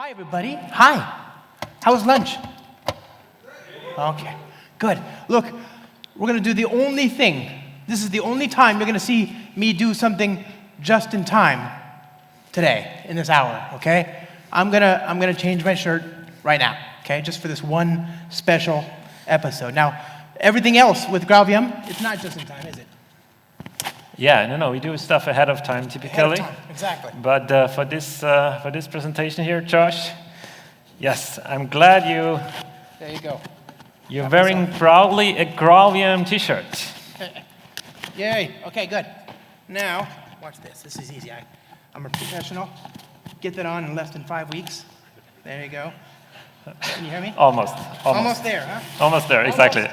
Hi, everybody. Hi. How was lunch? Okay, good. Look, we're going to do the only thing. This is the only time you're going to see me do something just in time today, in this hour, okay? I'm gonna change my shirt right now, okay? Just for this one special episode. Now, everything else with GraalVM, it's not just in time, is it? Yeah, no, we do stuff ahead of time typically. Ahead of time, exactly. But for this presentation here, Josh, yes, I'm glad There you go. you're wearing proudly a GraalVM t-shirt. Yay. Okay, good. Now, watch this. This is easy. I'm a professional. Get that on in less than 5 weeks. There you go. Can you hear me? Almost. Almost there, huh? Almost there, exactly.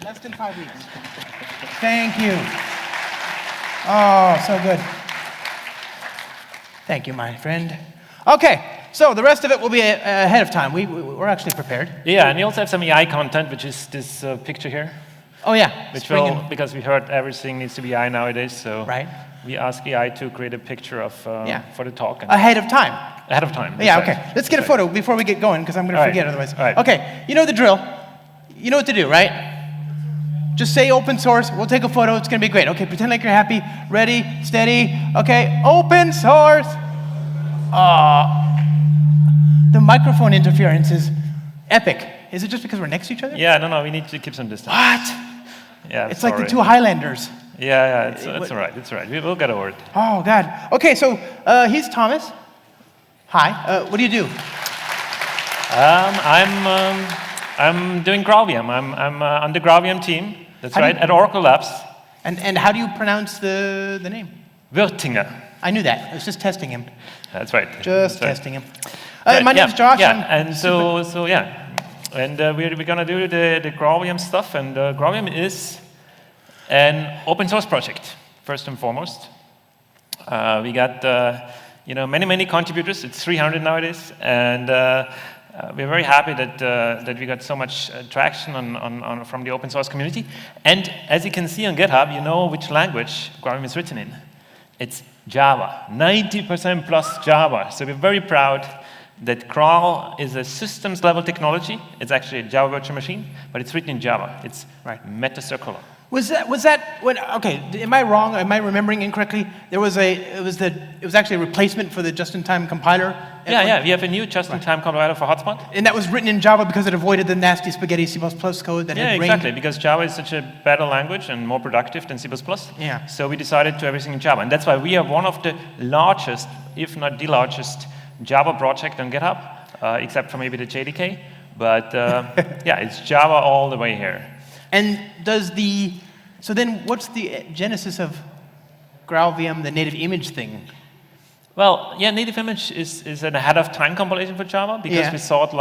Less than 5 weeks. Thank you. Oh, so good. Thank you, my friend. Okay, so the rest of it will be ahead of time. We're actually prepared. Yeah, and you also have some AI content, which is this picture here. Oh, yeah. Which will, because we heard everything needs to be AI nowadays, so right. We ask AI to create a picture of for the talk. Ahead of time. Ahead of time. Yeah, okay. Let's get a photo before we get going, because I'm going to forget otherwise. All right. Okay, you know the drill. You know what to do, right? Just say open source. We'll take a photo. It's going to be great. Okay, pretend like you're happy. Ready, steady. Okay, open source. The microphone interference is epic. Is it just because we're next to each other? Yeah, no, we need to keep some distance. What? Yeah, it's like the two Highlanders. Yeah, it's all right. It's all right. We'll get over it. Oh, God. Okay, so he's Thomas. Hi. What do you do? I'm doing GraalVM. I'm on the GraalVM team. That's right, at Oracle Labs. And how do you pronounce the name? Wuerthinger. I knew that. I was just testing him. That's right. Just testing him. Right, my name's Josh. Yeah, and so yeah. And we're going to do the GraalVM stuff. And GraalVM is an open source project, first and foremost. We got many contributors. It's 300 nowadays. And we're very happy that we got so much traction from the open source community. And as you can see on GitHub, you know which language GraalVM is written in. It's Java, 90% plus Java. So we're very proud that Graal is a systems level technology. It's actually a Java virtual machine, but it's written in Java. It's meta-circular. Was that when? Okay, am I wrong? Am I remembering incorrectly? It was actually a replacement for the just-in-time compiler. Yeah. We have a new just-in-time compiler for Hotspot. And that was written in Java because it avoided the nasty spaghetti C++ code that had reigned. Exactly. Because Java is such a better language and more productive than C++. Yeah. So we decided to do everything in Java, and that's why we are one of the largest, if not the largest, Java project on GitHub, except for maybe the JDK. But yeah, it's Java all the way here. And so then what's the genesis of GraalVM, the native image thing? Well, yeah, native image is an ahead of time compilation for Java because we thought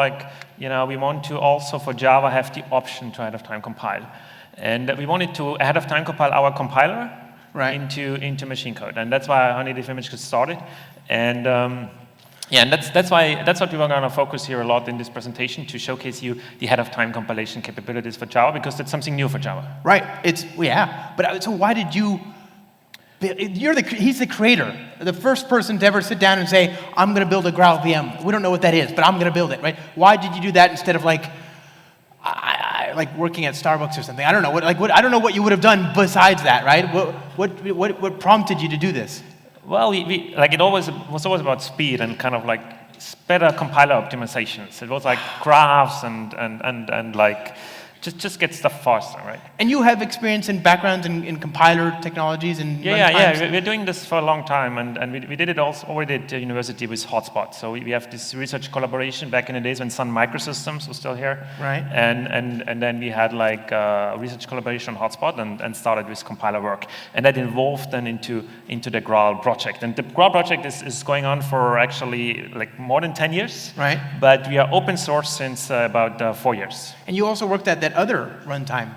we want to also for Java have the option to ahead of time compile. And we wanted to ahead of time compile our compiler into machine code. And that's why our native image got started. And and that's what we were going to focus here a lot in this presentation to showcase you the ahead-of-time compilation capabilities for Java because that's something new for Java. Right. But so why did you? He's the creator, the first person to ever sit down and say, "I'm going to build a GraalVM." We don't know what that is, but I'm going to build it. Right? Why did you do that instead of like working at Starbucks or something? I don't know. I don't know what you would have done besides that. Right? What prompted you to do this? Well, it was always about speed and kind of like better compiler optimizations. It was like graphs and like just get stuff faster, right? And you have experience and background in compiler technologies and yeah. We're doing this for a long time, and we did it also already at university with Hotspot. So we have this research collaboration back in the days when Sun Microsystems was still here, right? And then we had like research collaboration on Hotspot and started with compiler work, and that evolved then into the Graal project. And the Graal project is going on for actually like more than 10 years, right? But we are open source since about 4 years. And you also worked at that other runtime.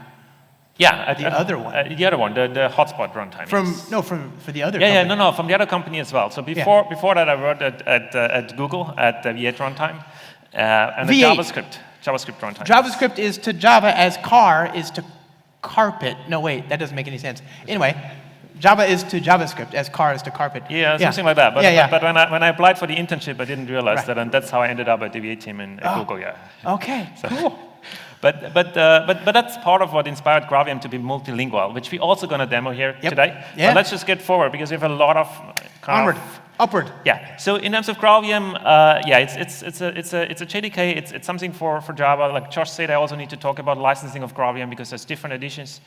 Yeah, the other one. The other one, the Hotspot runtime. For the other. Yeah, from the other company as well. So before that, I worked at Google at the V8 runtime and the JavaScript runtime. JavaScript is to Java as car is to carpet. No, wait, that doesn't make any sense. Anyway, Java is to JavaScript as car is to carpet. Yeah, something like that. But, yeah. but when I applied for the internship, I didn't realize Right. that, and that's how I ended up at the VA team in Google. Yeah. Okay, cool. But that's part of what inspired GraalVM to be multilingual, which we're also going to demo here today. Yeah. But let's just get forward because we have a lot of Onward, upward. Yeah. So in terms of GraalVM, it's a JDK. It's something for Java. Like Josh said, I also need to talk about licensing of GraalVM because there's different editions.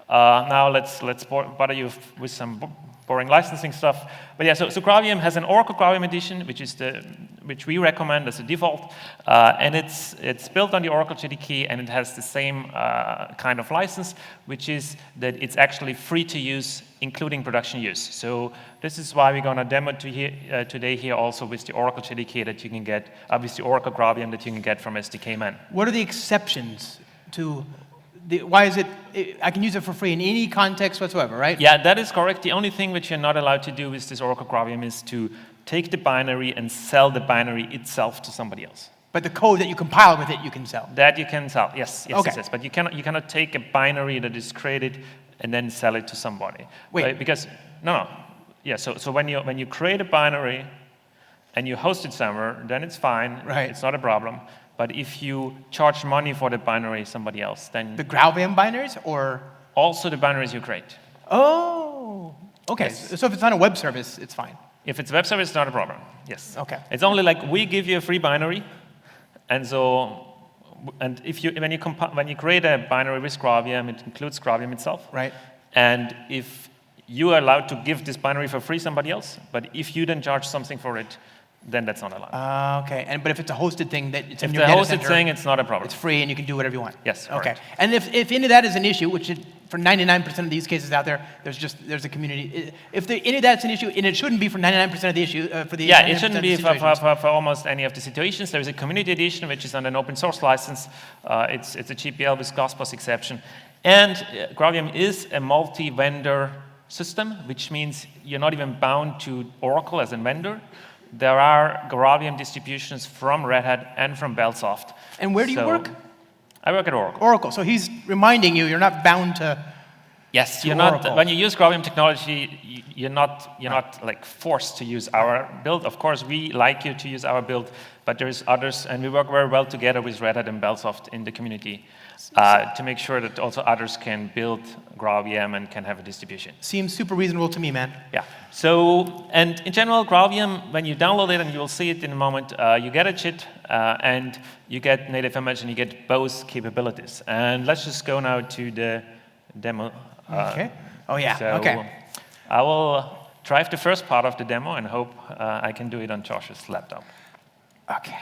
Now let's bother you with some boring licensing stuff. But yeah, so GraalVM has an Oracle GraalVM edition, which we recommend as a default, and it's built on the Oracle JDK, and it has the same kind of license, which is that it's actually free to use, including production use. So this is why we're going to demo today here also with the Oracle JDK that you can get, obviously Oracle GraalVM that you can get from SDK-man. What are the exceptions to? Why is it, I can use it for free in any context whatsoever, right? Yeah, that is correct. The only thing which you're not allowed to do with this Oracle GraalVM is to take the binary and sell the binary itself to somebody else. But the code that you compile with it, you can sell. That you can sell, yes. Okay. Yes. But you cannot take a binary that is created and then sell it to somebody. Wait. Right? Because, no. Yeah, so when you create a binary and you host it somewhere, then it's fine. Right. It's not a problem. But if you charge money for the binary somebody else, then... The GraalVM binaries, or? Also the binaries you create. Oh, okay. Yes. So if it's on a web service, it's fine. If it's a web service, it's not a problem. Yes. Okay. It's only like we give you a free binary, and so, and if you when you create a binary with GraalVM, it includes GraalVM itself. Right. And if you are allowed to give this binary for free somebody else, but if you then charge something for it, then that's not allowed. Okay. But if it's a hosted thing that it's in if your the data hosted center, thing, it's not a problem. it's free and you can do whatever you want. Yes. Okay. Correct. And if any of that is an issue, which for 99% of these cases out there, there's a community. If any of that's an issue, and it shouldn't be for 99% of the issue, for the Yeah, 99% it shouldn't of be the for situations. almost any of the situations. There is a community edition, which is on an open source license. It's a GPL with GASPAS exception. And GraalVM is a multi-vendor system, which means you're not even bound to Oracle as a vendor. There are GraalVM distributions from Red Hat and from Bellsoft. And where do you work? I work at Oracle. Oracle. So he's reminding you, you're not bound to. Yes, to you're not. Oracle. When you use GraalVM technology, you're not like forced to use our build. Of course, we like you to use our build, but there's others, and we work very well together with Red Hat and Bellsoft in the community to make sure that also others can build GraalVM and can have a distribution. Seems super reasonable to me, man. Yeah. So, and in general, GraalVM, when you download it, and you will see it in a moment, you get a JIT, and you get native image, and you get both capabilities. And let's just go now to the demo. Okay. Oh, yeah. So Okay. I will drive the first part of the demo and hope I can do it on Josh's laptop. Okay.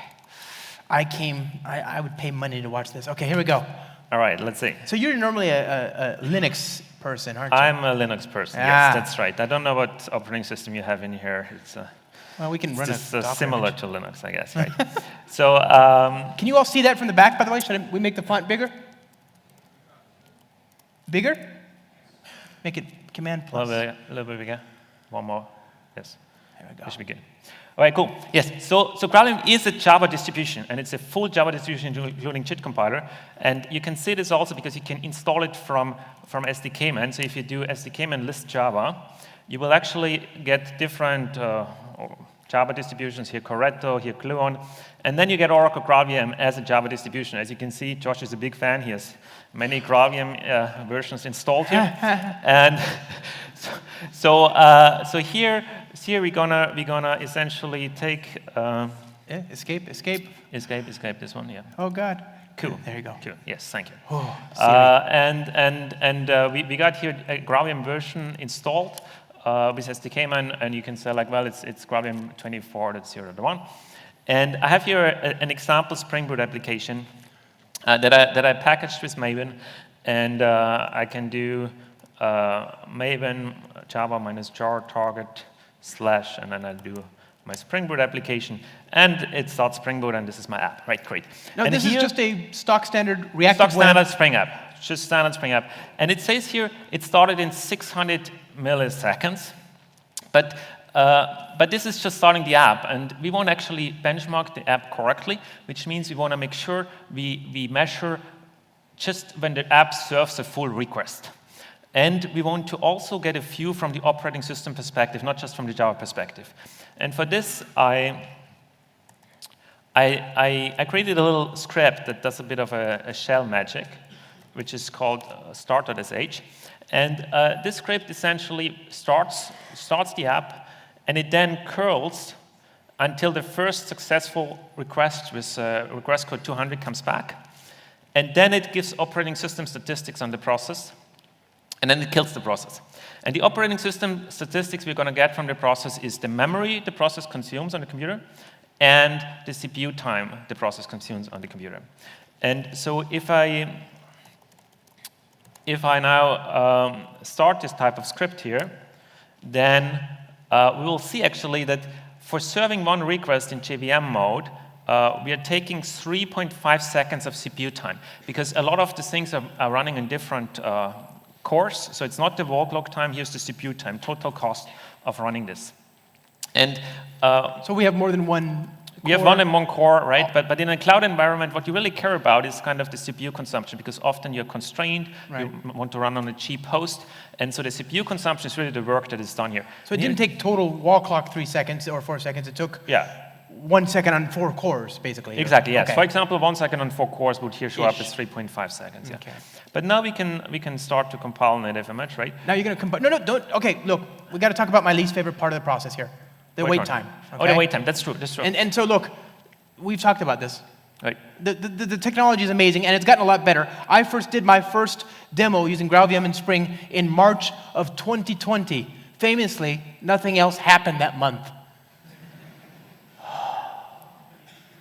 I would pay money to watch this. Okay, here we go. All right, let's see. So you're normally a Linux person, aren't you? I'm a Linux person. Ah. Yes, that's right. I don't know what operating system you have in here. It's well, we can run just a Docker similar image. to Linux, I guess, right? So, Can you all see that from the back, by the way? Should we make the font bigger? Bigger? Make it Command plus. a little bit bigger. One more. Yes. There we go. That should be good. All right, cool. Yes, so GraalVM is a Java distribution, and it's a full Java distribution, including JIT compiler. And you can see this also because you can install it from SDK-man. So if you do SDK-man list Java, you will actually get different Java distributions, here Corretto, here Gluon, and then you get Oracle GraalVM as a Java distribution. As you can see, Josh is a big fan. He has many GraalVM versions installed here. And so here we're gonna essentially take Escape. escape this one, yeah. Oh God. Cool. There you go. Cool. Yes, thank you. Oh, we got here a GraalVM version installed with SDK-man, and you can say like, well, it's GraalVM 24.0.1. And I have here an example Spring Boot application that I packaged with Maven, and I can do Maven Java -jar target / and then I'll do my Spring Boot application, and it starts Spring Boot, and this is my app. Right, great. No, and this here, is just a stock standard reactive stock standard web. Spring app, just standard Spring app. And it says here it started in 600 milliseconds, but this is just starting the app, and we won't actually benchmark the app correctly, which means we want to make sure we measure just when the app serves a full request. And we want to also get a view from the operating system perspective, not just from the Java perspective. And for this, I created a little script that does a bit of a shell magic, which is called start.sh. And this script essentially starts the app, and it then curls until the first successful request with request code 200 comes back. And then it gives operating system statistics on the process, and then it kills the process. And the operating system statistics we're going to get from the process is the memory the process consumes on the computer and the CPU time the process consumes on the computer. And so if I now start this type of script here, then we will see actually that for serving one request in JVM mode, we are taking 3.5 seconds of CPU time, because a lot of the things are running in different cores. So it's not the walk log time, here's the CPU time, total cost of running this. And so we have more than one we have one and one core, right? But in a cloud environment, what you really care about is kind of the CPU consumption, because often you're constrained, right. You want to run on a cheap host, and so the CPU consumption is really the work that is done here. So it didn't take total wall clock 3 seconds or 4 seconds, it took 1 second on 4 cores, basically. Exactly, yes. Okay. For example, 1 second on 4 cores would here show up as 3.5 seconds. Okay. Yeah. But now we can start to compile native image, right? Now you're going to compile. No, don't. Okay, look, we got to talk about my least favorite part of the process here. The wait time. Okay? Oh, the wait time. That's true. That's true. And so look, we've talked about this. Right. The technology is amazing, and it's gotten a lot better. I first did my first demo using GraalVM and Spring in March of 2020. Famously, nothing else happened that month.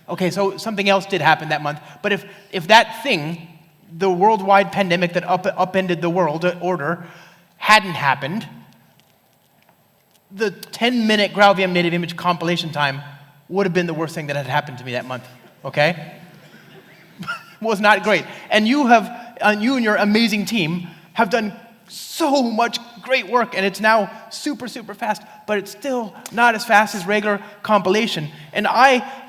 Okay, so something else did happen that month. But if that thing, the worldwide pandemic that upended the world order, hadn't happened, the 10-minute GraalVM native image compilation time would have been the worst thing that had happened to me that month, okay? Was not great. And you and your amazing team have done so much great work, and it's now super, super fast, but it's still not as fast as regular compilation. And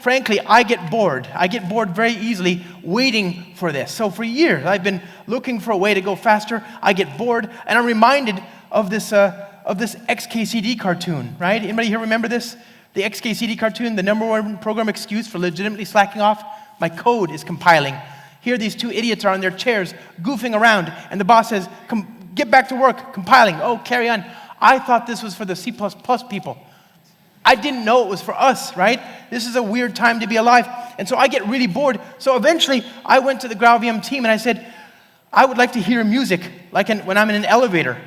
frankly, I get bored. I get bored very easily waiting for this. So for years, I've been looking for a way to go faster. I get bored, and I'm reminded of this XKCD cartoon, right? Anybody here remember this? The XKCD cartoon, the #1 program excuse for legitimately slacking off? My code is compiling. Here these two idiots are on their chairs goofing around, and the boss says, get back to work, compiling. Oh, carry on. I thought this was for the C++ people. I didn't know it was for us, right? This is a weird time to be alive. And so I get really bored. So eventually, I went to the GraalVM team and I said, I would like to hear music, like when I'm in an elevator.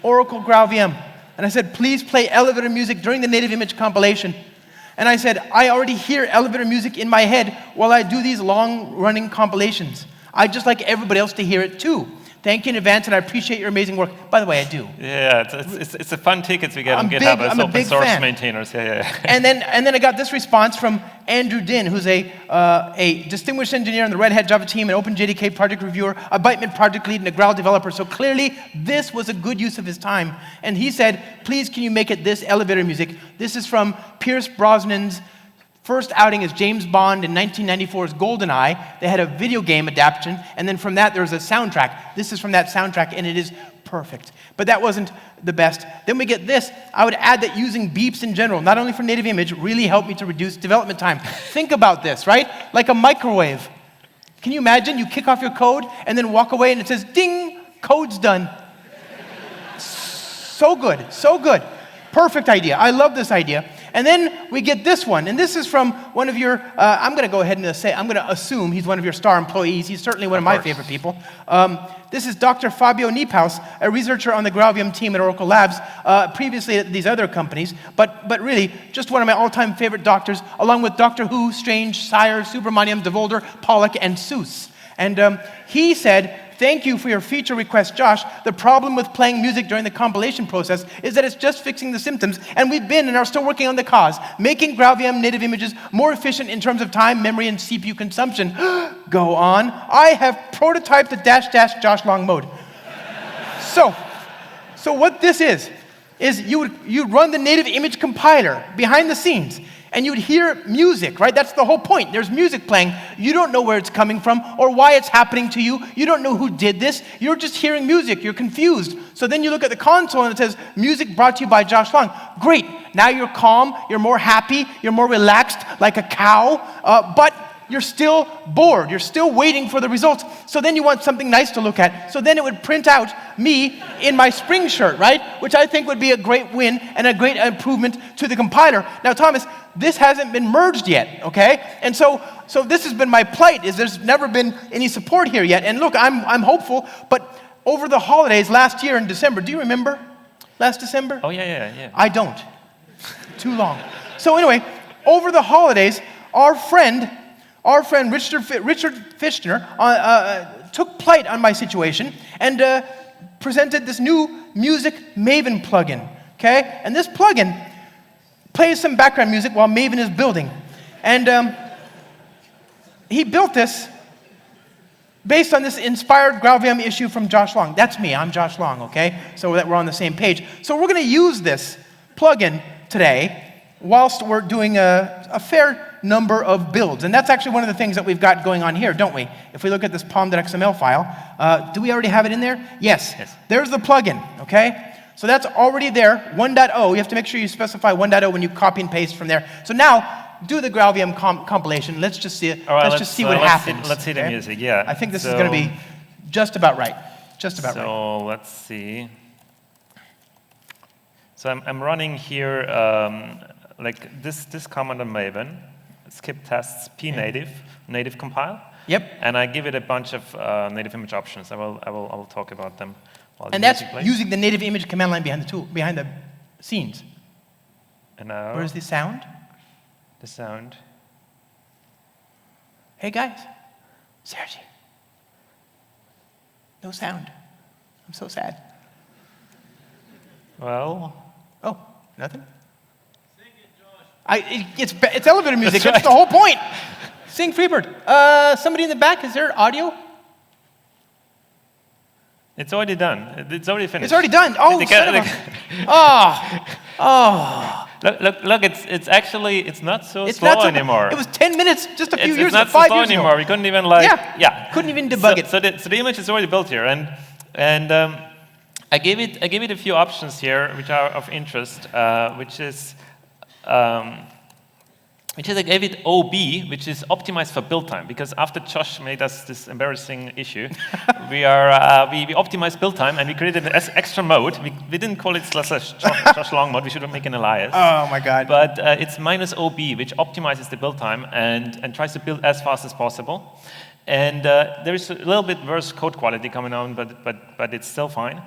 Oracle GraalVM. And I said, please play elevator music during the native image compilation. And I said, I already hear elevator music in my head while I do these long-running compilations. I'd just like everybody else to hear it too. Thank you in advance, and I appreciate your amazing work. By the way, I do. Yeah, it's a fun tickets we get on GitHub as open source fan. Maintainers. Yeah. And then I got this response from Andrew Din, who's a distinguished engineer on the Red Hat Java team, an OpenJDK project reviewer, a Bytement project lead, and a Graal developer. So clearly, this was a good use of his time. And he said, please, can you make it this elevator music? This is from Pierce Brosnan's first outing as James Bond in 1994's GoldenEye. They had a video game adaptation, and then from that there was a soundtrack. This is from that soundtrack, and it is perfect. But that wasn't the best. Then we get this. I would add that using beeps in general, not only for native image, really helped me to reduce development time. Think about this, right? Like a microwave. Can you imagine? You kick off your code, and then walk away, and it says, ding, code's done. So good, so good. Perfect idea. I love this idea. And then we get this one, and this is from one of your, I'm going to go ahead and say, I'm going to assume he's one of your star employees. He's certainly one of my favorite people. This is Dr. Fabio Niephaus, a researcher on the GraalVM team at Oracle Labs, previously at these other companies, but really just one of my all-time favorite doctors, along with Doctor Who, Strange, Sire, Subramaniam, Devolder, Pollock, and Seuss. And he said, thank you for your feature request, Josh. The problem with playing music during the compilation process is that it's just fixing the symptoms, and we've been and are still working on the cause, making GraalVM native images more efficient in terms of time, memory, and CPU consumption. Go on. I have prototyped the -- Josh Long mode. So what this is you run the native image compiler behind the scenes, and you'd hear music, right? That's the whole point. There's music playing. You don't know where it's coming from or why it's happening to you. You don't know who did this. You're just hearing music. You're confused. So then you look at the console and it says, music brought to you by Josh Long. Great. Now you're calm. You're more happy. You're more relaxed like a cow. But you're still bored. You're still waiting for the results. So then you want something nice to look at. So then it would print out me in my Spring shirt, right? Which I think would be a great win and a great improvement to the compiler. Now, Thomas, this hasn't been merged yet, okay? And so this has been my plight, is there's never been any support here yet. And look, I'm hopeful, but over the holidays last year in December, do you remember last December? Oh, yeah. I don't. Too long. So anyway, over the holidays, our friend Richard Fichtner took plight on my situation and presented this new Music Maven plugin, okay? And this plugin plays some background music while Maven is building. And he built this based on this inspired GraalVM issue from Josh Long. That's me, I'm Josh Long, okay? So that we're on the same page. So we're gonna use this plugin today whilst we're doing a fair number of builds. And that's actually one of the things that we've got going on here, don't we? If we look at this pom.xml file, do we already have it in there? Yes. There's the plugin, okay? So that's already there, 1.0. You have to make sure you specify 1.0 when you copy and paste from there. So now, do the GraalVM compilation. Let's just see it. Right, let's see what happens. Let's see the music, yeah. I think this is going to be just about right. Just about right. So let's see. So I'm running here like this command on Maven, skip tests pnative, native compile. Yep. And I give it a bunch of native image options. I will talk about them. And that's using the native image command line behind the scenes. And now, where's the sound? The sound. Hey guys, Sergi. No sound. I'm so sad. Well. Oh, nothing? Sing it, Josh. It's elevator music. That's the whole point. Sing Freebird. Somebody in the back, is there audio? It's already done. It's already finished. It's already done. Oh, Look, it's actually not so slow anymore. It was 10 minutes just a few years ago. It's not so slow anymore. We couldn't even couldn't even debug it. So the image is already built here, and I gave it a few options here which are of interest, which is I gave it OB, which is optimized for build time, because after Josh made us this embarrassing issue, we optimized build time, and we created an extra mode. We didn't call it Josh Long mode. We should make an alias. Oh my God! But it's -OB, which optimizes the build time and tries to build as fast as possible. And there is a little bit worse code quality coming on, but it's still fine.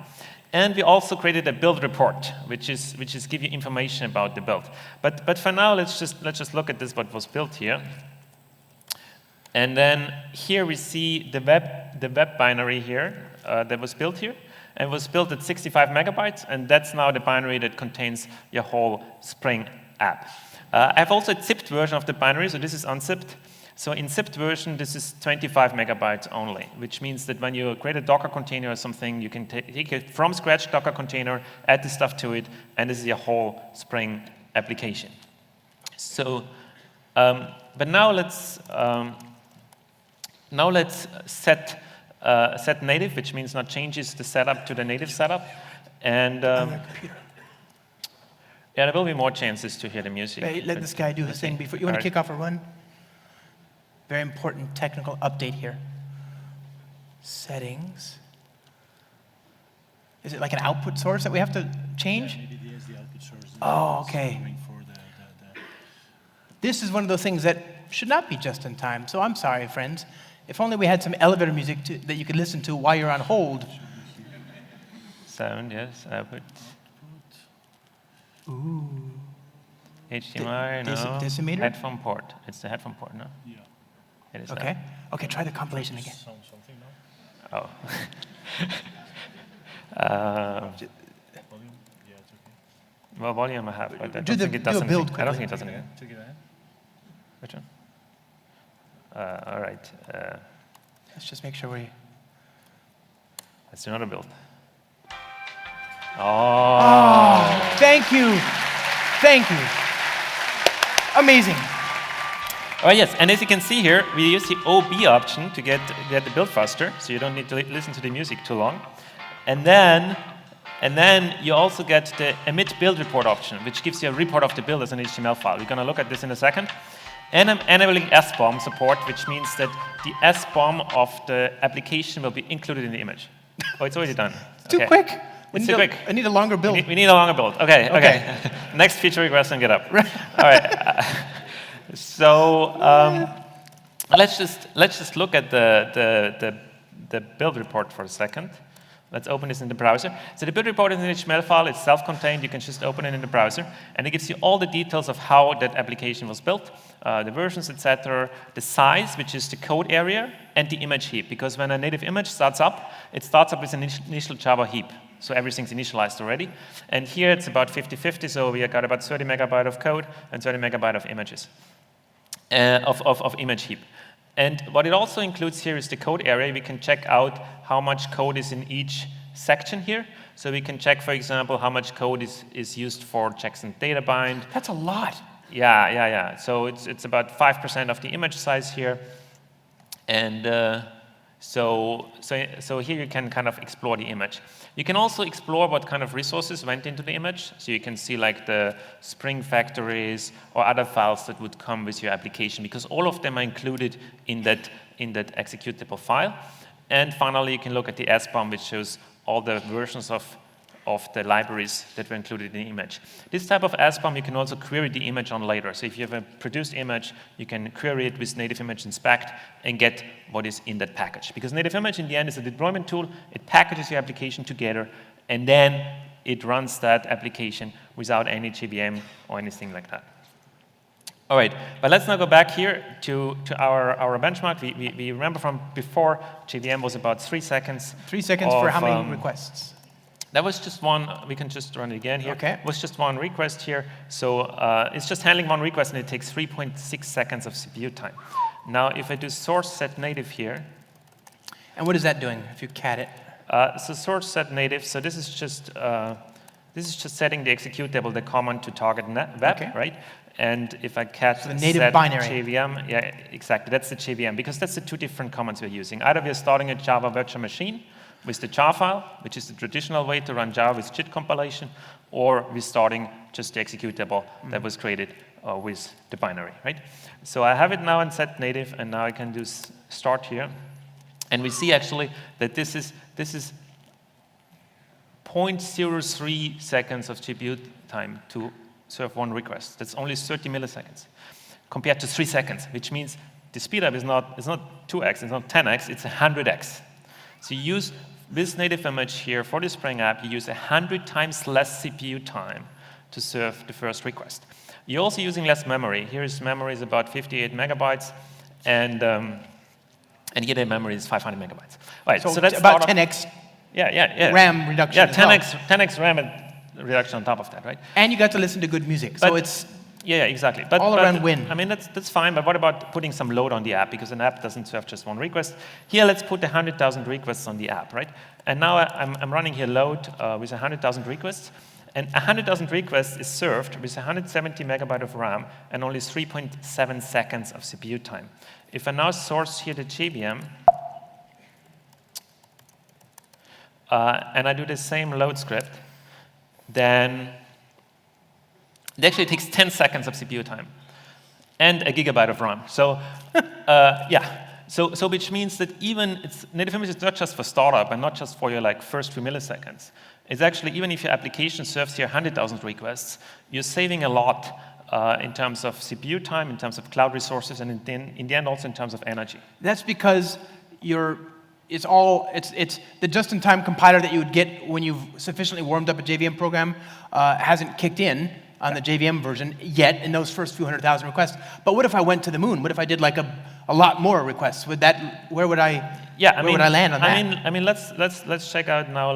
And we also created a build report, which is give you information about the build. But for now, let's just look at this, what was built here. And then here we see the web binary here that was built here, and was built at 65 megabytes, and that's now the binary that contains your whole Spring app. I have also a zipped version of the binary, so this is unzipped. So in zipped version, this is 25 megabytes only, which means that when you create a Docker container or something, you can take a from scratch Docker container, add the stuff to it, and this is your whole Spring application. So, but now let's set native, which means not changes the setup to the native setup, and yeah, there will be more chances to hear the music. Hey, let this guy do his thing before you want to kick off a run. Very important technical update here. Settings. Is it like an output source that we have to change? Yeah, maybe there's the output source. Oh, okay. This is one of those things that should not be just in time. So I'm sorry, friends. If only we had some elevator music that you could listen to while you're on hold. Sound, yes, output. Ooh. HDMI, no. Decimeter? Headphone port. It's the headphone port, no? Yeah. It is okay. Okay, try the compilation again. Sound something now? Oh. Volume? Yeah, it's okay. Well, volume I have, but I don't think it do does a build anything. I don't think it does anything. Take it ahead. Which one? All right. Let's just make sure we... Let's do another build. Oh, thank you. Thank you. Amazing. Oh yes, and as you can see here, we use the OB option to get the build faster, so you don't need to listen to the music too long. And then you also get the emit build report option, which gives you a report of the build as an HTML file. We're going to look at this in a second. And I'm enabling SBOM support, which means that the SBOM of the application will be included in the image. Oh, it's already done. Too quick. It's too quick. I need a longer build. We need a longer build. Okay. Next feature request and get up. All right. So let's just look at the build report for a second. Let's open this in the browser. So the build report is an HTML file. It's self-contained. You can just open it in the browser, and it gives you all the details of how that application was built, the versions, etc., the size, which is the code area, and the image heap. Because when a native image starts up, it starts up with an initial Java heap. So everything's initialized already. And here it's about 50-50, so we got about 30 megabyte of code and 30 megabyte of images, of image heap. And what it also includes here is the code area. We can check out how much code is in each section here. So we can check, for example, how much code is used for checks and data bind. That's a lot. Yeah. So it's about 5% of the image size here. And so here you can kind of explore the image. You can also explore what kind of resources went into the image. So you can see like the Spring factories or other files that would come with your application, because all of them are included in that executable file. And finally, you can look at the SBOM, which shows all the versions of the libraries that were included in the image. This type of SBOM, you can also query the image on later. So if you have a produced image, you can query it with native image inspect and get what is in that package. Because native image, in the end, is a deployment tool. It packages your application together, and then it runs that application without any JVM or anything like that. All right, but let's now go back here to our benchmark. We remember from before, JVM was about 3 seconds. 3 seconds for how many requests? That was just one. We can just run it again here. Okay. It was just one request here. So it's just handling one request, and it takes 3.6 seconds of CPU time. Now, if I do source set native here. And what is that doing if you cat it? So source set native. So this is just setting the executable, the command to target web, okay. Right? And if I cat so the native set binary. JVM, yeah, exactly. That's the JVM, because that's the two different commands we're using. Either we're starting a Java virtual machine with the jar file, which is the traditional way to run Java with JIT compilation, or we're starting just the executable that was created with the binary, right? So I have it now in set native, and now I can do start here. And we see actually that this is 0.03 seconds of GPU time to serve one request. That's only 30 milliseconds compared to 3 seconds, which means the speed up is not 2x, it's not 10x, it's 100x. So you use this native image here for the Spring app, you use 100 times less CPU time to serve the first request. You're also using less memory. Here's memory is about 58 megabytes, and here the memory is 500 megabytes. All right, so that's about 10x RAM reduction. Yeah, 10x RAM reduction on top of that, right? And you got to listen to good music, so it's yeah, exactly. But all around win. I mean, that's fine, but what about putting some load on the app? Because an app doesn't serve just one request. Here, let's put 100,000 requests on the app, right? And now I'm running here load with 100,000 requests. And 100,000 requests is served with 170 megabyte of RAM and only 3.7 seconds of CPU time. If I now source here the JVM, and I do the same load script, then it actually takes 10 seconds of CPU time and a gigabyte of RAM. So, So which means that even native image is not just for startup and not just for your first few milliseconds. It's actually, even if your application serves here 100,000 requests, you're saving a lot in terms of CPU time, in terms of cloud resources, and in the end also in terms of energy. That's because it's the just-in-time compiler that you would get when you've sufficiently warmed up a JVM program hasn't kicked in on the JVM version yet in those first few 100,000 requests. But what if I went to the moon? What if I did a lot more requests? Where would I land on that? I mean, let's check out now.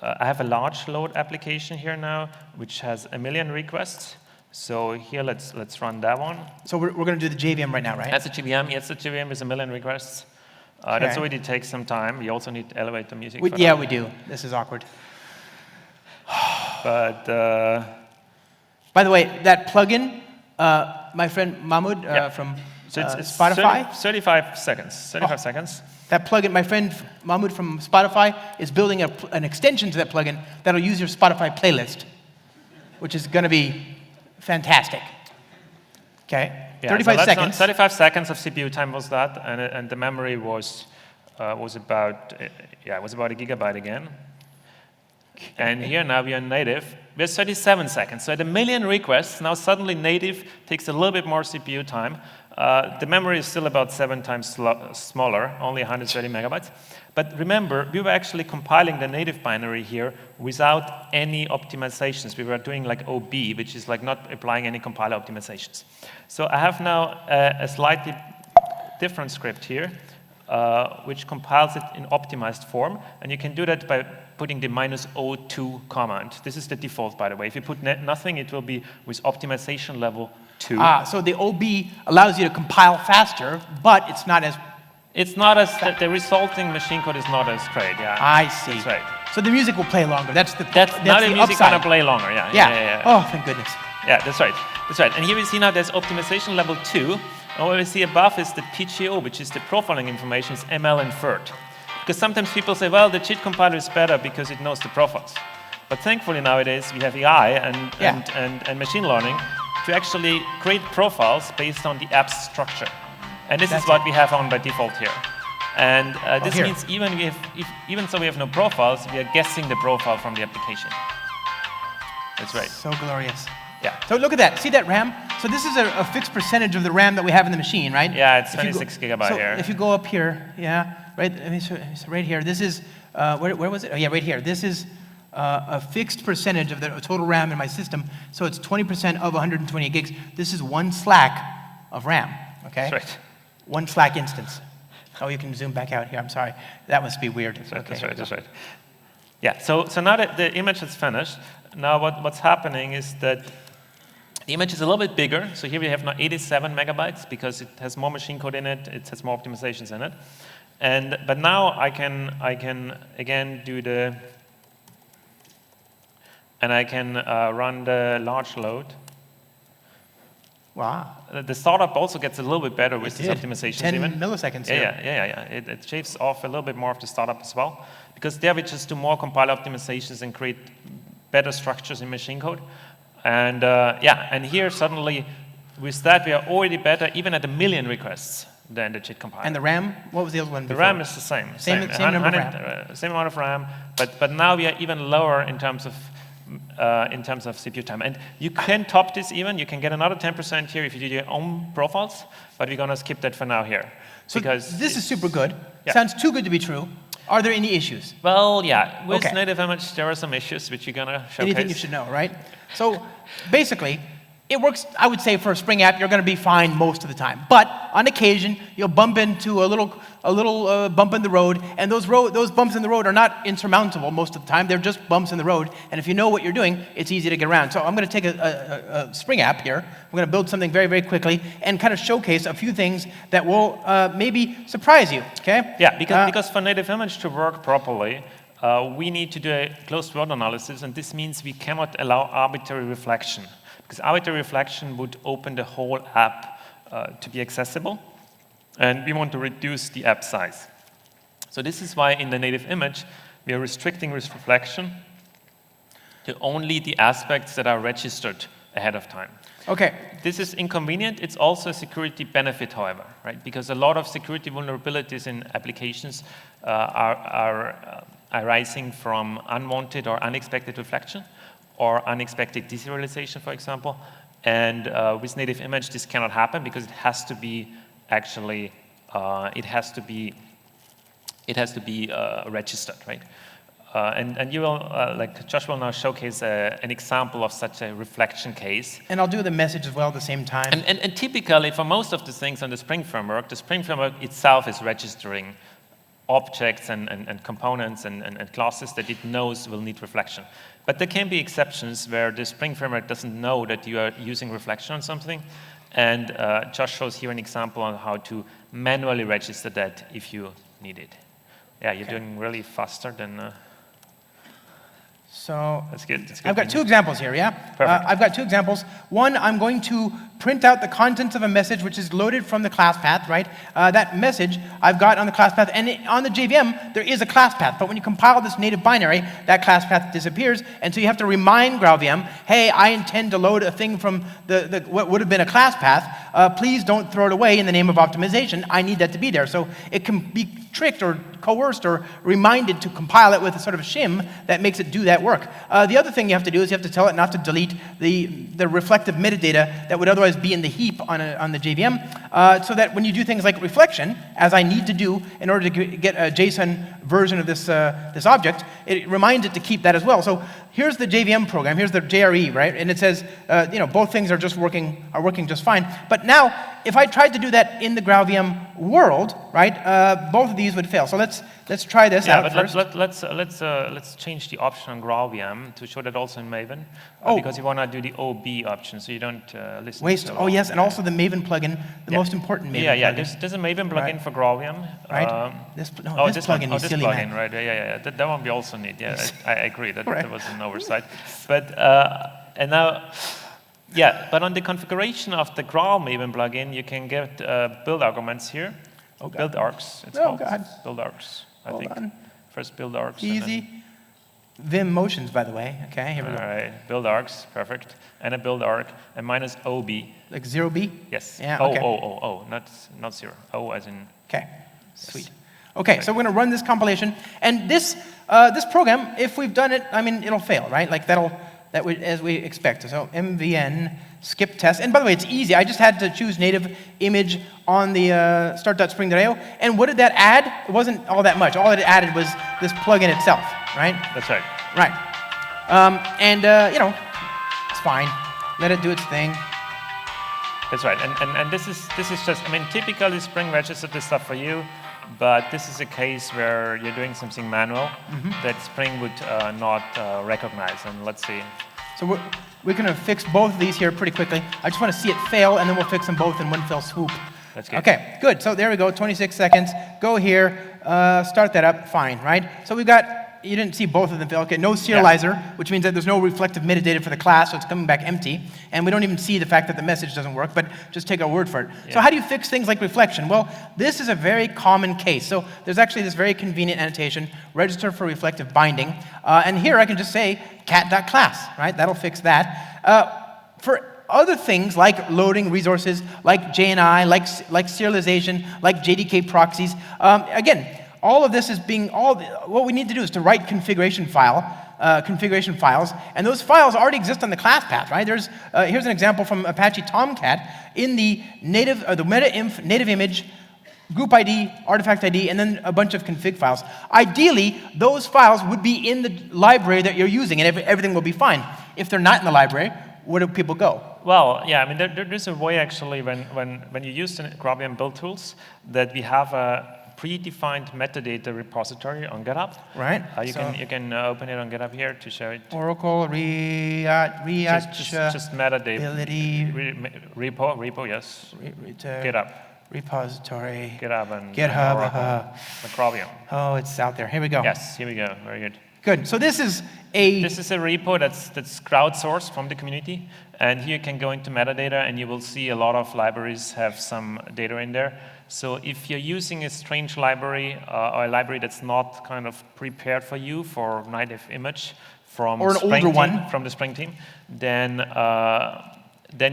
I have a large load application here now, which has 1 million requests. So here, let's run that one. So we're going to do the JVM right now, right? That's a JVM. Yes, the JVM is 1 million requests. Okay. That's already takes some time. You also need to elevate the music. We do. This is awkward. But by the way, that plugin My friend Mahmoud from So it's Spotify. 35 seconds. 35 seconds. That plugin, my friend Mahmoud from Spotify is building an extension to that plugin that'll use your Spotify playlist, which is going to be fantastic. Okay, Yeah, 35 so seconds. 35 seconds of CPU time was that, and the memory was about a gigabyte again. And here now we are native. We have 37 seconds. So at 1 million requests, now suddenly native takes a little bit more CPU time. The memory is still about 7 times smaller, only 130 megabytes. But remember, we were actually compiling the native binary here without any optimizations. We were doing like OB, which is like not applying any compiler optimizations. So I have now a slightly different script here, which compiles it in optimized form. And you can do that by putting the -02 command. This is the default, by the way. If you put nothing, it will be with optimization level 2. So the OB allows you to compile faster, but it's not as... It's not as, the resulting machine code is not as great, yeah. I see. That's right. So the music will play longer. That's Now the the music upside. gonna play longer, yeah. Yeah. Oh, thank goodness. Yeah, that's right. That's right. And here we see now there's optimization level 2. And what we see above is the PGO, which is the profiling information, is ML inferred. Because sometimes people say, well, the cheat compiler is better because it knows the profiles. But thankfully nowadays we have AI and machine learning to actually create profiles based on the app's structure. And this is what we have on by default here. And this means even though we have no profiles, we are guessing the profile from the application. That's right. So glorious. Yeah. So look at that. See that RAM? So this is a fixed percentage of the RAM that we have in the machine, right? Yeah, it's 26 gigabyte here. If you go up here, right, so right here, this is, where was it? Oh, yeah, right here. This is a fixed percentage of the total RAM in my system, so it's 20% of 128 gigs. This is 1 slack of RAM, okay? That's right. 1 slack instance. Oh, you can zoom back out here. I'm sorry. That must be weird. That's right, okay, that's right. Yeah, so now that the image is finished, now what's happening is that the image is a little bit bigger. So here we have now 87 megabytes because it has more machine code in it. It has more optimizations in it. But now I can again do I can run the large load. Wow. The startup also gets a little bit better with these optimizations. 10 even. milliseconds. Yeah. It shaves off a little bit more of the startup as well. Because there we just do more compiler optimizations and create better structures in machine code. And and here suddenly, with that, we are already better, even at 1 million requests, than the cheat compiler. And the RAM, what was the other one before? The RAM is the same. Same number of RAM. Same amount of RAM, but now we are even lower in terms of CPU time. And you can top this even. You can get another 10% here if you do your own profiles, but we're going to skip that for now here. So because this is super good. Yeah. Sounds too good to be true. Are there any issues? Well, yeah. With native image, there are some issues which you're going to showcase. Anything you should know, right? So basically, it works, I would say, for a Spring app, you're going to be fine most of the time. But on occasion, you'll bump into a little bump in the road, and those bumps in the road are not insurmountable most of the time. They're just bumps in the road, and if you know what you're doing, it's easy to get around. So I'm going to take a Spring app here. I'm going to build something very, very quickly and kind of showcase a few things that will maybe surprise you, okay? Yeah, because for native image to work properly, we need to do a closed world analysis, and this means we cannot allow arbitrary reflection. Because arbitrary reflection would open the whole app to be accessible, and we want to reduce the app size. So this is why in the native image, we are restricting this reflection to only the aspects that are registered ahead of time. Okay. This is inconvenient. It's also a security benefit, however, right? Because a lot of security vulnerabilities in applications are arising from unwanted or unexpected reflection, or unexpected deserialization, for example. And with native image, this cannot happen because it has to be actually, it has to be registered, right? And you will, like Josh will now showcase an example of such a reflection case. And I'll do the message as well at the same time. And typically, for most of the things on the Spring framework itself is registering objects and components and classes that it knows will need reflection. But there can be exceptions where the Spring framework doesn't know that you are using reflection on something. And Josh shows here an example on how to manually register that if you need it. Yeah, you're doing really faster than... So that's good. I've got 2 examples here, yeah? Perfect. I've got 2 examples. One, I'm going to print out the contents of a message which is loaded from the class path, right? That message I've got on the class path, and on the JVM, there is a class path, but when you compile this native binary, that class path disappears, and so you have to remind GraalVM, hey, I intend to load a thing from what would have been a class path, please don't throw it away in the name of optimization, I need that to be there. So it can be tricked or coerced or reminded to compile it with a sort of shim that makes it do that work. The other thing you have to do is you have to tell it not to delete the reflective metadata that would otherwise be in the heap on the JVM, so that when you do things like reflection, as I need to do in order to get a JSON version of this object, it reminds it to keep that as well. So here's the JVM program, here's the JRE, right? And it says, both things are working just fine. But now, if I tried to do that in the GraalVM world, right, both of these would fail. So let's try this out first. Let's change the option on GraalVM to show that also in Maven, because you want to do the OB option, so you don't listen. Waste. Oh yes, and also the Maven plugin, the most important Maven. Yeah. Plugin. There's a Maven plugin for GraalVM. Right. This plugin, you silly man. Right. Yeah. That one we also need. Yeah, I agree. That was an oversight. But and now. Yeah, but on the configuration of the Graal Maven plugin, you can get build arguments here. Build args, it's called. God. Build args, I think. On. First build args. Easy. Vim motions, by the way. Okay, here we go. All right, build args, perfect. And a build arg, and minus OB. Like 0B? Yes. Yeah, okay. Not 0. O as in. Okay, sweet. Okay, so we're going to run this compilation, and this program, if we've done it, I mean, it'll fail, right? Like as we expect. So MVN skip test. And by the way, it's easy. I just had to choose native image on the start.spring.io. And what did that add? It wasn't all that much. All it added was this plugin itself, right? That's right. Right. It's fine. Let it do its thing. That's right. And this is just, I mean, typically Spring registered this stuff for you. But this is a case where you're doing something manual that Spring would not recognize. And let's see. So we're going to fix both of these here pretty quickly. I just want to see it fail, and then we'll fix them both in one fell swoop. That's good. Okay, good. So there we go, 26 seconds. Go here, start that up, fine, right? So we've got, you didn't see both of them fail. Okay, no serializer, which means that there's no reflective metadata for the class, so it's coming back empty. And we don't even see the fact that the message doesn't work, but just take our word for it. Yeah. So how do you fix things like reflection? Well, this is a very common case. So there's actually this very convenient annotation, register for reflective binding. And here I can just say cat.class, right? That'll fix that. For other things like loading resources, like JNI, like serialization, like JDK proxies, again, all of this is what we need to do is to write configuration files, and those files already exist on the class path, right? Here's an example from Apache Tomcat in the native, the meta-inf native image, group ID, artifact ID, and then a bunch of config files. Ideally, those files would be in the library that you're using, and everything will be fine. If they're not in the library, where do people go? Well, yeah, I mean, there's a way actually when you use the GraalVM build tools that we have a predefined metadata repository on GitHub. Right. You can open it on GitHub here to show it. Oracle just metadata repo, yes. GitHub Repository. GitHub and GitHub. Oracle, GraalVM. Oh, it's out there. Here we go. Yes, here we go. Very good. Good. So this is a repo that's crowdsourced from the community, and here you can go into metadata, and you will see a lot of libraries have some data in there. So if you're using a strange library or a library that's not kind of prepared for you for native image from or an Spring older team, one from the Spring team, then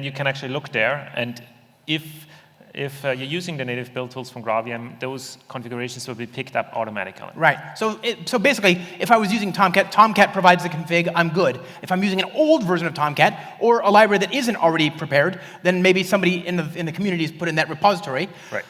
you can actually look there, and if you're using the native build tools from GraalVM, those configurations will be picked up automatically. Right. So basically, if I was using Tomcat, Tomcat provides the config, I'm good. If I'm using an old version of Tomcat, or a library that isn't already prepared, then maybe somebody in the community has put in that repository. Right.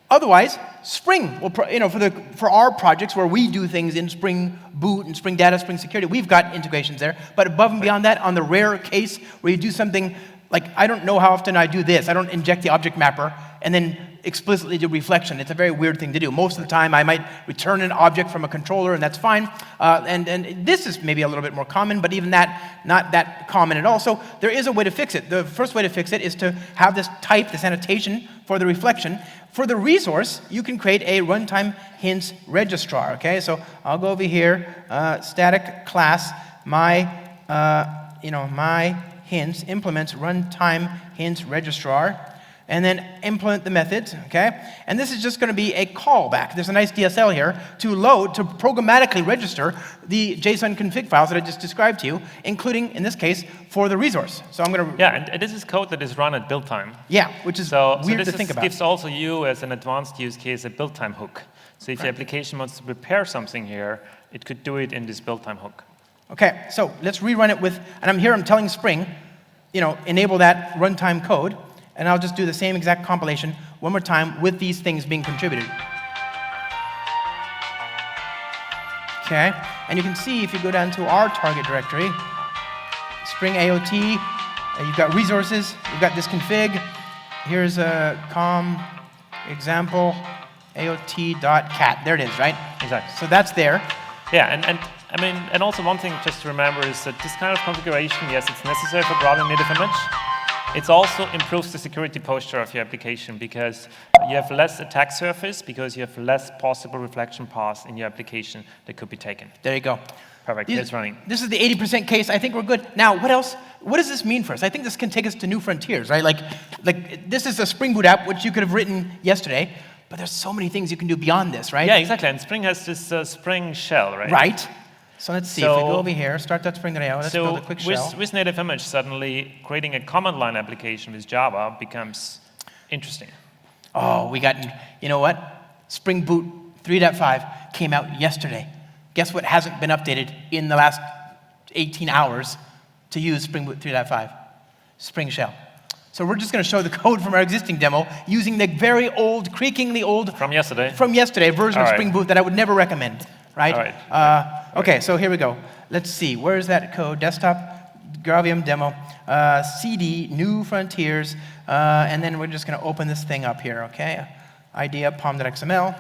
Otherwise, Spring will, for our projects where we do things in Spring Boot and Spring Data, Spring Security, we've got integrations there. But above and beyond that, on the rare case where you do something like, I don't know how often I do this. I don't inject the object mapper and then explicitly do reflection. It's a very weird thing to do. Most of the time, I might return an object from a controller, and that's fine. And this is maybe a little bit more common, but even that, not that common at all. So there is a way to fix it. The first way to fix it is to have this type, this annotation for the reflection. For the resource, you can create a runtime hints registrar. Okay, so I'll go over here, static class, my hints, implements runtime hints registrar, and then implement the methods, okay? And this is just going to be a callback. There's a nice DSL here to load, to programmatically register the JSON config files that I just described to you, including, in this case, for the resource. So I'm going to... Yeah, and this is code that is run at build time. Yeah, which is weird to think about. This gives also you, as an advanced use case, a build time hook. So if the application wants to prepare something here, it could do it in this build time hook. Okay, so let's rerun it with, and I'm telling Spring, enable that runtime code, and I'll just do the same exact compilation one more time with these things being contributed. Okay, and you can see if you go down to our target directory, Spring AOT, you've got resources, you've got this config, here's a com example AOT.cat. There it is, right? Exactly. So that's there. Yeah, and also one thing just to remember is that this kind of configuration, yes, it's necessary for GraalVM native image. It also improves the security posture of your application because you have less attack surface, because you have less possible reflection paths in your application that could be taken. There you go. Perfect, it's running. This is the 80% case. I think we're good. Now, what else? What does this mean for us? I think this can take us to new frontiers, right? Like this is a Spring Boot app, which you could have written yesterday, but there's so many things you can do beyond this, right? Yeah, exactly. And Spring has this Spring shell, right? Right. So let's see. If we go over here, start.spring.io, let's build a quick shell. With native image, suddenly creating a command line application with Java becomes interesting. Oh, we got, you know what? Spring Boot 3.5 came out yesterday. Guess what hasn't been updated in the last 18 hours to use Spring Boot 3.5? Spring Shell. So we're just going to show the code from our existing demo using the very old, creakingly old... From yesterday version of Spring Boot that I would never recommend, right? All right. Okay, so here we go. Let's see. Where is that code? Desktop, GraalVM demo, CD, new frontiers, and then we're just going to open this thing up here, okay? Idea, pom.xml.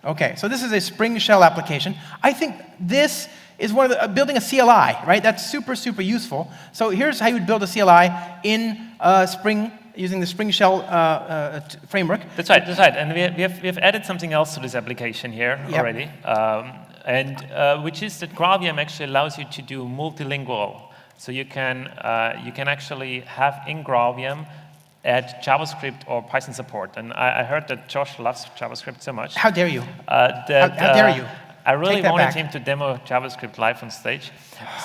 Okay, so this is a Spring Shell application. I think this is one of the, building a CLI, right? That's super, super useful. So here's how you would build a CLI in Spring using the Spring Shell framework. That's right, that's right. And we have added something else to this application here already, which is that GraalVM actually allows you to do multilingual. So you can actually have in GraalVM add JavaScript or Python support. And I heard that Josh loves JavaScript so much. How dare you? How dare you? I really wanted him to demo JavaScript live on stage.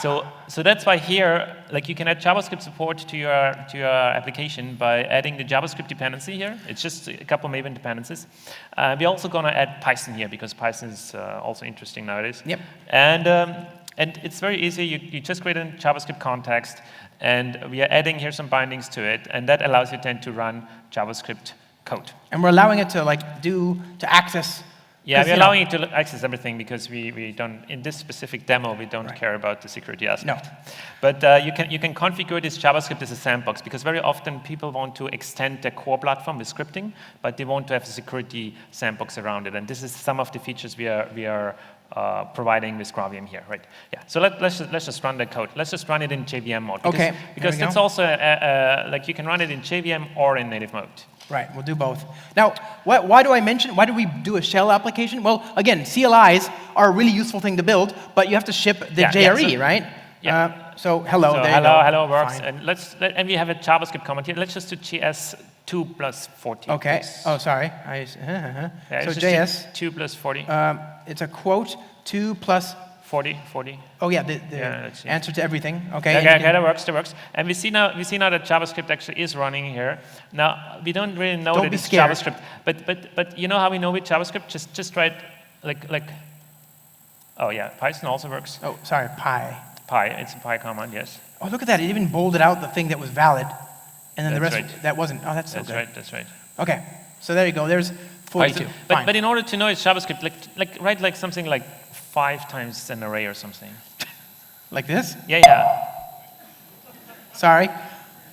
So that's why here, like, you can add JavaScript support to your application by adding the JavaScript dependency here. It's just a couple Maven dependencies. We're also going to add Python here because Python is also interesting nowadays. Yep. And it's very easy. You just create a JavaScript context, and we are adding here some bindings to it, and that allows you then to run JavaScript code. And we're allowing it to access. Yeah, we're allowing it to access everything because we don't, in this specific demo, we don't care about the security aspect. No. But you can configure this JavaScript as a sandbox because very often people want to extend their core platform with scripting, but they want to have a security sandbox around it. And this is some of the features we are providing with GraalVM here, right? Yeah. So let's just run the code. Let's just run it in JVM mode. Because that's also like you can run it in JVM or in native mode. Right, we'll do both. Now, why do we do a shell application? Well, again, CLIs are a really useful thing to build, but you have to ship the JRE, right? Yeah. So hello, there you go. Hello works. Fine. And we have a JavaScript comment here. Let's just do JS 2 plus 40. Okay. Please. Oh, sorry. Yeah, so JS 2 plus 40. It's a quote 2 plus 40. Oh yeah, the answer to everything. Okay. Okay, that works. And we see now that JavaScript actually is running here. Now we don't really know that it's JavaScript, but you know how we know with JavaScript? Just write like. Oh yeah, Python also works. Oh, sorry, It's a py command, yes. Oh, look at that! It even bolded out the thing that was valid, and then the rest that wasn't. Oh, that's so good. That's right. Okay, so there you go. There's 42. But in order to know it's JavaScript, write like something like 5 times an array or something. Like this? Yeah. Sorry.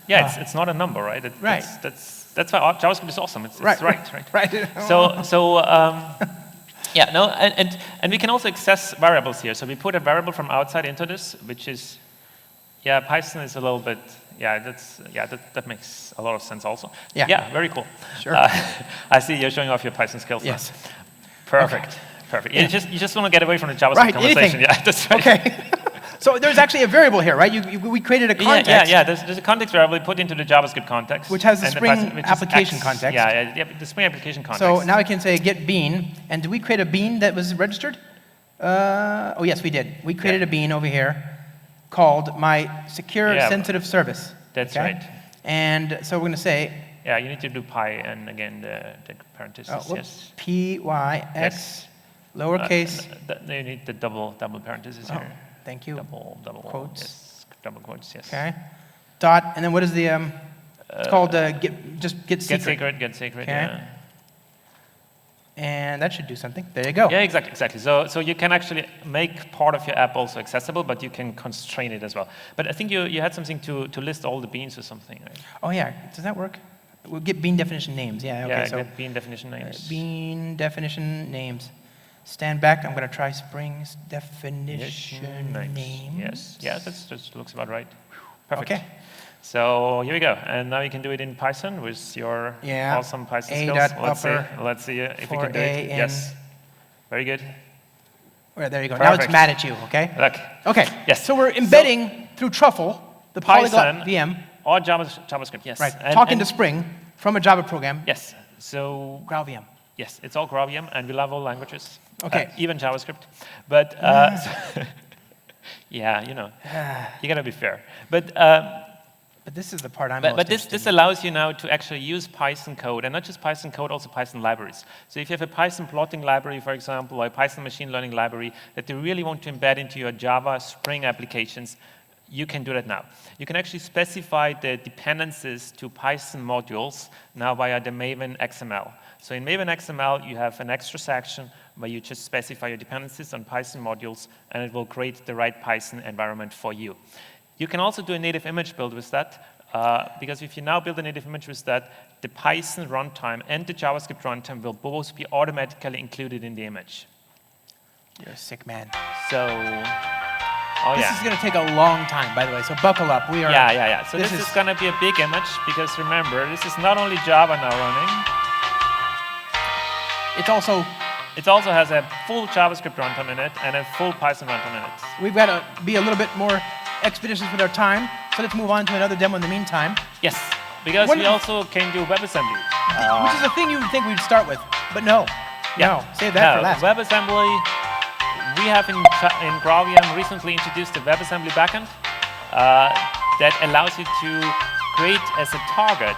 Yeah, it's not a number, right? Right. That's why JavaScript is awesome. It's right. Right. Yeah, no, and we can also access variables here. So we put a variable from outside into this, which is, Python is a little bit, that makes a lot of sense also. Yeah, very cool. Sure. I see you're showing off your Python skills. Yes. Perfect. Okay. Perfect. Yeah. You just want to get away from the JavaScript conversation. Anything. Yeah, that's right. Okay. So there's actually a variable here, right? We created a context. Yeah. There's a context variable put into the JavaScript context. Which has the and Spring which is application X. context. Yeah, the Spring application context. So now I can say get bean, and did we create a bean that was registered? Oh yes, we did. We created a bean over here called my secure sensitive service. That's right. And so we're going to say. Yeah, you need to do pi and again the parentheses. Yes. P-Y-X, lowercase. You need the double parentheses here. Thank you. Double quotes. Yes, double quotes. Yes. Okay. Dot, and then what is the? It's called get secret. Get secret. Okay. Yeah. And that should do something. There you go. Yeah, exactly. So you can actually make part of your app also accessible, but you can constrain it as well. But I think you had something to list all the beans or something, right? Oh yeah, does that work? We'll get bean definition names. Yeah. Okay. So get bean definition names. Bean definition names. Stand back. I'm going to try Spring's definition name. Yes. Yeah, that looks about right. Perfect. Okay. So here we go, and now you can do it in Python with your awesome Python skills. Let's see if we can do it. Yes, very good. Well, there you go. Perfect. Now it's mad at you. Okay. Look. Okay. Yes. So we're embedding through Truffle the Polyglot VM or JavaScript. Yes. Right. Talking to Spring from a Java program. Yes. So GraalVM. Yes, it's all GraalVM, and we love all languages. Okay. Even JavaScript, but yeah, you gotta be fair, But this is the part I'm But this allows you now to actually use Python code, and not just Python code, also Python libraries. So if you have a Python plotting library, for example, or a Python machine learning library that you really want to embed into your Java Spring applications, you can do that now. You can actually specify the dependencies to Python modules now via the Maven XML. So in Maven XML, you have an extra section where you just specify your dependencies on Python modules, and it will create the right Python environment for you. You can also do a native image build with that, because if you now build a native image with that, the Python runtime and the JavaScript runtime will both be automatically included in the image. You're a sick man. So, this is going to take a long time, by the way, so buckle up. We are. Yeah. So this is going to be a big image, because remember, this is not only Java now running. It also has a full JavaScript runtime in it and a full Python runtime in it. We've got to be a little bit more expeditious with our time, so let's move on to another demo in the meantime. Yes, because we also can do WebAssembly. Which is a thing you would think we'd start with, but no. No, save that for last. WebAssembly, we have in GraalVM recently introduced a WebAssembly backend that allows you to create as a target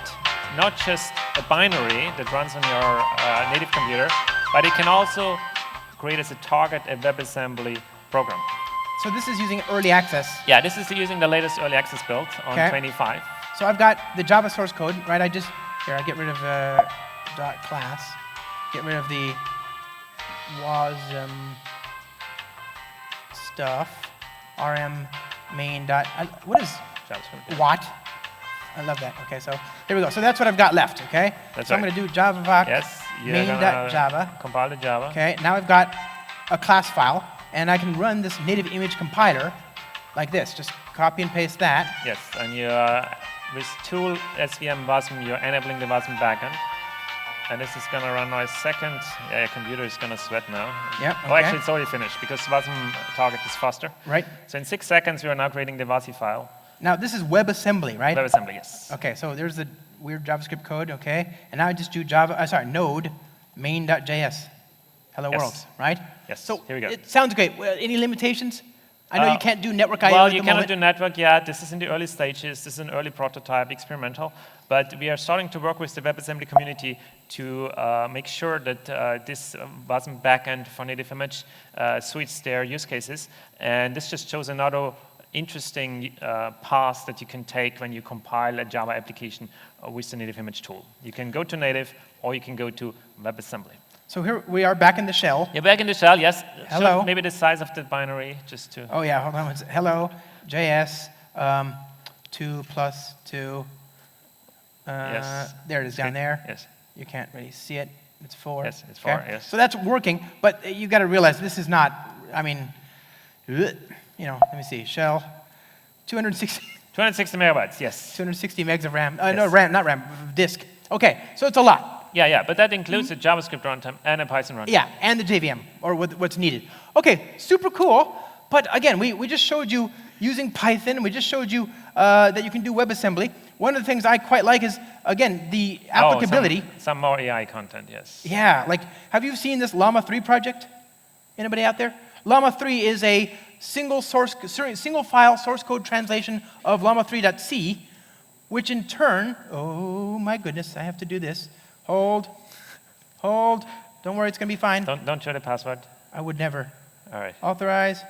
not just a binary that runs on your native computer, but it can also create as a target a WebAssembly program. So this is using early access. Yeah, this is using the latest early access build on 25. So I've got the Java source code, right? I get rid of .class, get rid of the wasm stuff, rm main dot. What is JavaScript? What? I love that. Okay, so here we go. So that's what I've got left. Okay. So I'm going to do java main.java. Compile to Java. Okay. Now I've got a class file. And I can run this native image compiler like this. Just copy and paste that. Yes, and you with tool SVM Wasm, you're enabling the Wasm backend. And this is going to run now a second. Yeah, your computer is going to sweat now. Yep. Oh, actually, it's already finished because Wasm target is faster. Right. So in 6 seconds, we are now creating the WASI file. Now, this is WebAssembly, right? WebAssembly, yes. Okay, so there's the weird JavaScript code, okay? And now I just do node main.js. Hello world, right? Yes, so here we go. It sounds great. Any limitations? I know you can't do network I/O Well, at the you moment. cannot do network yet. This is in the early stages. This is an early prototype, experimental. But we are starting to work with the WebAssembly community to make sure that this Wasm backend for native image suits their use cases. And this just shows another interesting path that you can take when you compile a Java application with the native image tool. You can go to native, or you can go to WebAssembly. So here we are back in the shell. You're back in the shell, yes. Hello. So maybe the size of the binary, just to... Oh, yeah, hold on. Hello, JS, 2 plus 2. Yes. There it is down there. Yes. You can't really see it. It's 4. Yes, it's 4, yes. So that's working, but you got to realize this is not, I mean, let me see, shell, 260 megabytes, yes. 260 megs of RAM. Yes. No, RAM, not RAM, disk. Okay, so it's a lot. Yeah, but that includes a JavaScript runtime and a Python runtime. Yeah, and the JVM, or what's needed. Okay, super cool. But again, we just showed you using Python. We just showed you that you can do WebAssembly. One of the things I quite like is, again, the applicability. Some more AI content, yes. Yeah, like, have you seen this Llama 3 project? Anybody out there? Llama 3 is a single file source code translation of llama3.c, which in turn, oh my goodness, I have to do this. Hold, don't worry, it's going to be fine. Don't show the password. I would never. All right. Authorize.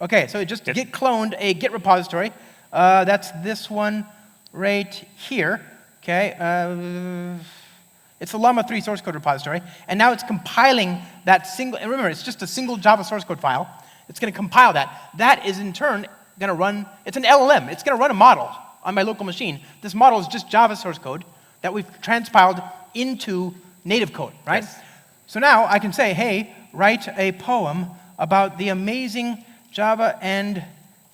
Okay, so it just git cloned a Git repository. That's this one right here. Okay, it's the Llama 3 source code repository, and now it's compiling that single. And remember, it's just a single Java source code file. It's going to compile that. That is in turn going to run. It's an LLM. It's going to run a model on my local machine. This model is just Java source code that we've transpiled into native code, right? Yes. So now I can say, hey, write a poem about the amazing Java and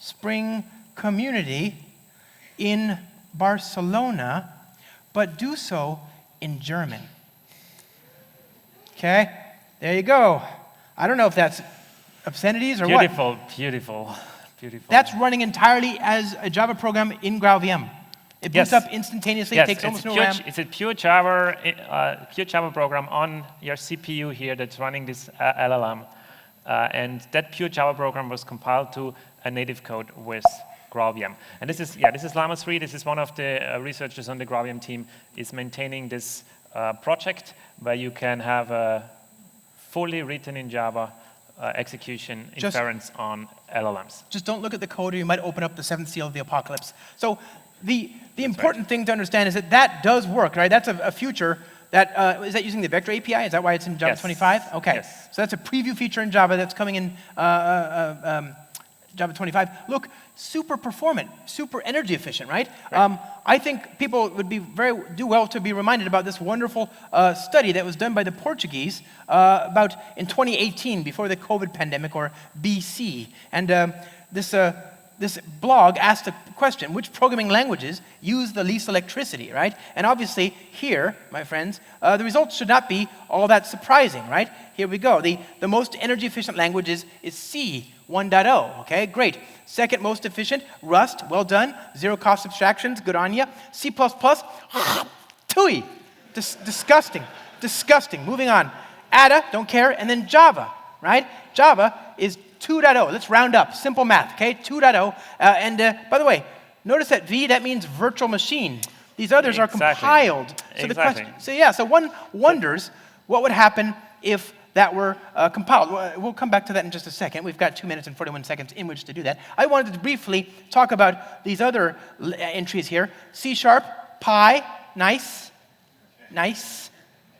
Spring community in Barcelona, but do so in German. Okay, there you go. I don't know if that's obscenities or Beautiful, what. beautiful, beautiful. That's running entirely as a Java program in GraalVM. It boots up instantaneously, yes, takes almost no pure, RAM. It's a pure Java program on your CPU here that's running this LLM. And that pure Java program was compiled to a native code with GraalVM. And this is Llama 3. This is one of the researchers on the GraalVM team is maintaining this project where you can have a fully written in Java execution inference on LLMs. Just don't look at the code or you might open up the seventh seal of the apocalypse. So the important thing to understand is that does work, right? That's a future that, is that using the Vector API? Is that why it's in Java 25? Okay. Yes. So that's a preview feature in Java that's coming in Java 25. Look, super performant, super energy efficient, right? I think people would do well to be reminded about this wonderful study that was done by the Portuguese about in 2018, before the COVID pandemic, or BC. And this blog asked the question, which programming languages use the least electricity, right? And obviously here, my friends, the results should not be all that surprising, right? Here we go. The most energy efficient language is C 1.0, okay, great. Second most efficient, Rust, well done. Zero cost abstractions, good on ya. C++, tooey, disgusting, disgusting. Moving on. Ada, don't care, and then Java, right? Java is 2.0. Let's round up. Simple math, okay? 2.0. And by the way, notice that V, that means virtual machine. These others are compiled. So the question, so one wonders what would happen if that were compiled. We'll come back to that in just a second. We've got 2 minutes and 41 seconds in which to do that. I wanted to briefly talk about these other entries here. C#, Pi, nice,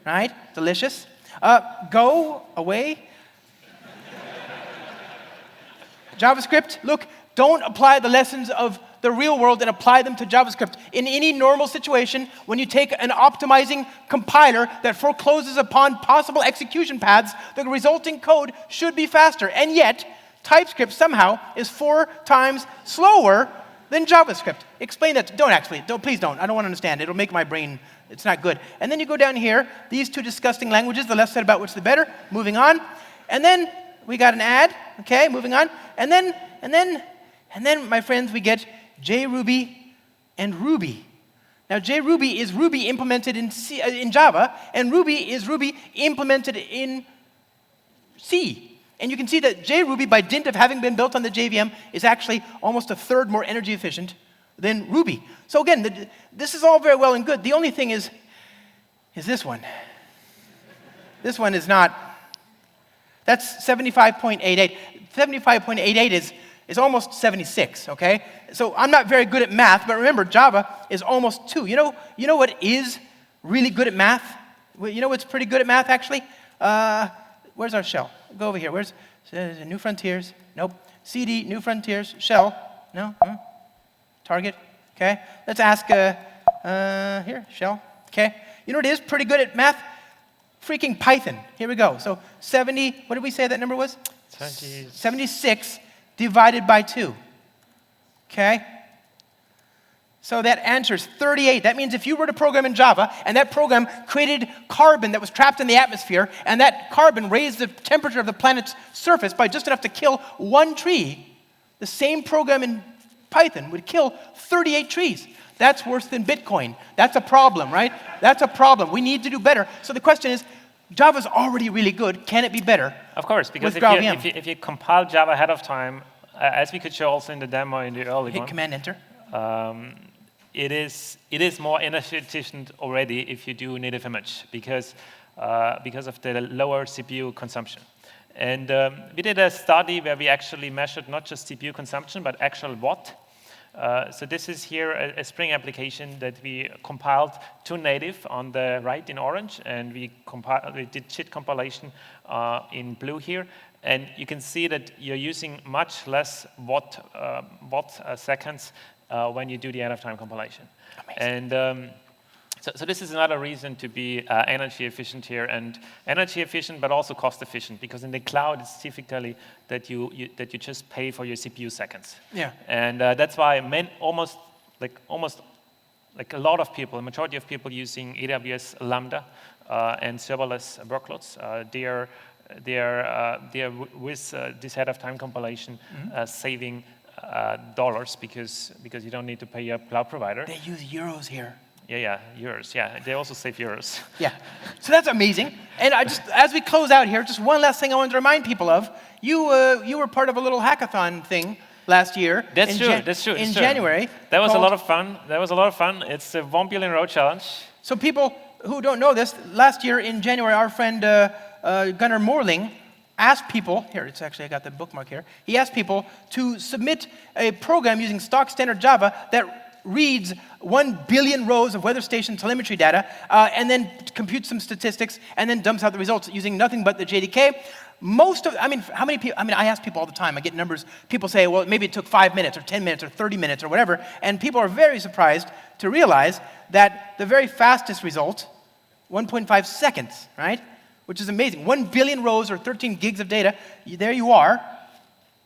right? Delicious. Go, away. JavaScript, look, don't apply the lessons of the real world and apply them to JavaScript. In any normal situation, when you take an optimizing compiler that forecloses upon possible execution paths, the resulting code should be faster. And yet, TypeScript somehow is 4 times slower than JavaScript. Explain that. Please don't. I don't want to understand. It'll make my brain, it's not good. And then you go down here, these 2 disgusting languages, the less said about which the better. Moving on. And then we got an ad, okay, moving on. And then, my friends, we get JRuby and Ruby. Now, JRuby is Ruby implemented in Java, and Ruby is Ruby implemented in C. And you can see that JRuby, by dint of having been built on the JVM, is actually almost 1/3 more energy efficient than Ruby. So again, this is all very well and good. The only thing is this one. This one is not. That's 75.88. 75.88 is almost 76, okay? So I'm not very good at math, but remember, Java is almost 2. You know what is really good at math? You know what's pretty good at math, actually? Where's our shell? Go over here. Where's New Frontiers? Nope. CD, New Frontiers, shell. No? Target. Okay. Let's ask, here, shell. Okay. You know what is pretty good at math? Freaking Python. Here we go. So 70, what did we say that number was? 76 divided by 2. Okay? So that answer is 38. That means if you wrote a program in Java, and that program created carbon that was trapped in the atmosphere, and that carbon raised the temperature of the planet's surface by just enough to kill one tree, the same program in Python would kill 38 trees. That's worse than Bitcoin. That's a problem, right? That's a problem. We need to do better. So the question is, Java's already really good. Can it be better? Of course, because with GraalVM? if you compile Java ahead of time, as we could show also in the demo in the early Hit one, Command Enter. it is more energy efficient already if you do native image because of the lower CPU consumption. And we did a study where we actually measured not just CPU consumption, but actual watt. So this is here a Spring application that we compiled to native on the right in orange, and we did JIT compilation in blue here. And you can see that you're using much less watt seconds when you do the end-of-time compilation. Amazing. And so this is another reason to be energy efficient here, and energy efficient, but also cost efficient, because in the cloud it's typically that you just pay for your CPU seconds. Yeah. And that's why almost a lot of people, a majority of people using AWS Lambda and serverless workloads, they're with this head-of-time compilation saving dollars because you don't need to pay your cloud provider. They use euros here. Yeah, euros. Yeah, they also save euros. Yeah, so that's amazing. And as we close out here, just one last thing I wanted to remind people of. You were part of a little hackathon thing last year. That's true. In January. That was a lot of fun. It's the 1 billion row challenge. So people who don't know this, last year in January, our friend Gunnar Morling asked people, here, it's actually, I got the bookmark here. He asked people to submit a program using stock standard Java that reads 1 billion rows of weather station telemetry data, and then computes some statistics, and then dumps out the results using nothing but the JDK. How many people, I ask people all the time, I get numbers, people say, well, maybe it took 5 minutes, or 10 minutes, or 30 minutes, or whatever, and people are very surprised to realize that the very fastest result, 1.5 seconds, right? Which is amazing. 1 billion rows or 13 gigs of data, there you are,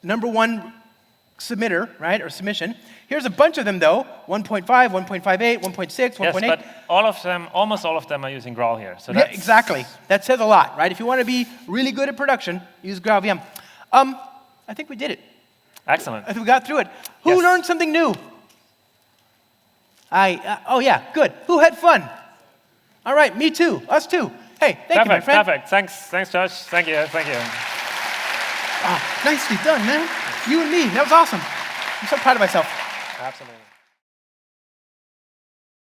number one submitter, right, or submission. Here's a bunch of them, though, 1.5, 1.58, 1.6, 1.8. Yes, but almost all of them are using Graal here. So yeah, exactly. That says a lot, right? If you want to be really good at production, use GraalVM. I think we did it. Excellent. I think we got through it. Who learned something new? Oh yeah, good. Who had fun? All right, me too. Us too. Hey, thank you, my friend. Perfect. Thanks, Josh. Thank you. Nicely done, man. You and me. That was awesome. I'm so proud of myself. Absolutely.